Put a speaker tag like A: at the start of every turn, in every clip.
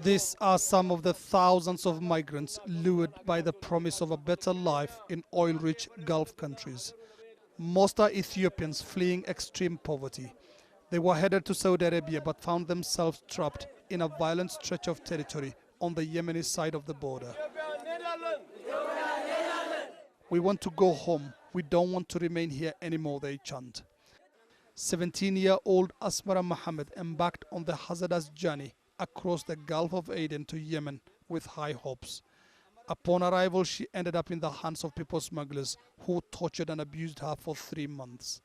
A: These are some of the thousands of migrants lured by the promise of a better life in oil-rich Gulf countries. Most are Ethiopians fleeing extreme poverty. They were headed to Saudi Arabia but found themselves trapped in a violent stretch of territory on the Yemeni side of the border. "We want to go home. We don't want to remain here anymore," they chant. 17-year-old Asmara Mohammed embarked on the hazardous journey across the Gulf of Aden to Yemen with high hopes. Upon arrival, she ended up in the hands of people smugglers who tortured and abused her for 3 months.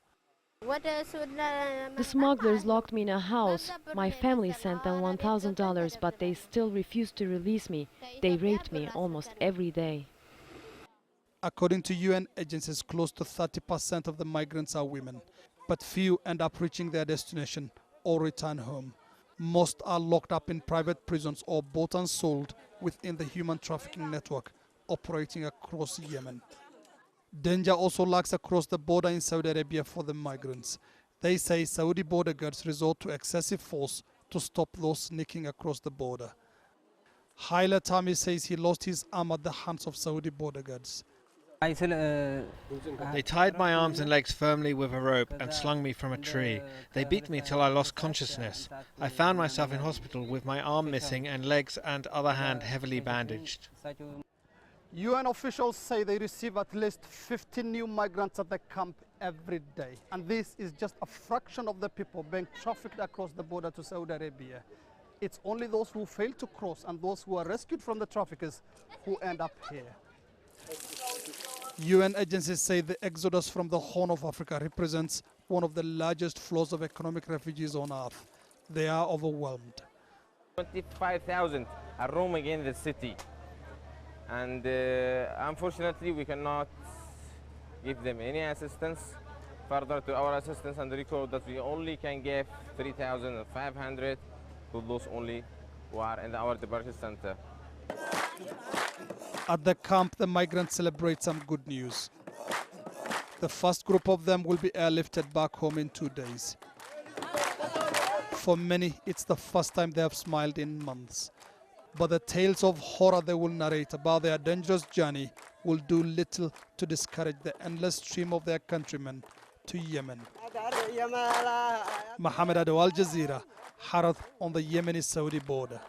B: The smugglers locked me in a house. My family sent them $1,000, but they still refused to release me. They raped me almost every day.
A: According to UN agencies, close to 30% of the migrants are women, but few end up reaching their destination or return home. Most are locked up in private prisons or bought and sold within the human trafficking network operating across Yemen. Danger also lurks across the border in Saudi Arabia for the migrants. They say Saudi border guards resort to excessive force to stop those sneaking across the border. Haila Tami says he lost his arm at the hands of Saudi border guards.
C: They tied my arms and legs firmly with a rope and slung me from a tree. They beat me till I lost consciousness. I found myself in hospital with my arm missing and legs and other hand heavily bandaged.
A: UN officials say they receive at least 15 new migrants at the camp every day. And this is just a fraction of the people being trafficked across the border to Saudi Arabia. It's only those who fail to cross and those who are rescued from the traffickers who end up here. UN agencies say the exodus from the Horn of Africa represents one of the largest flows of economic refugees on earth. They are overwhelmed.
D: 25,000 are roaming in the city. And unfortunately, we cannot give them any assistance. Further to our assistance and record that we only can give 3,500 to those only who are in our departure center.
A: At the camp, the migrants celebrate some good news. The first group of them will be airlifted back home in 2 days. For many, it's the first time they have smiled in months. But the tales of horror they will narrate about their dangerous journey will do little to discourage the endless stream of their countrymen to Yemen. Mohammed Adow, Al Jazeera, Harad on the Yemeni-Saudi border.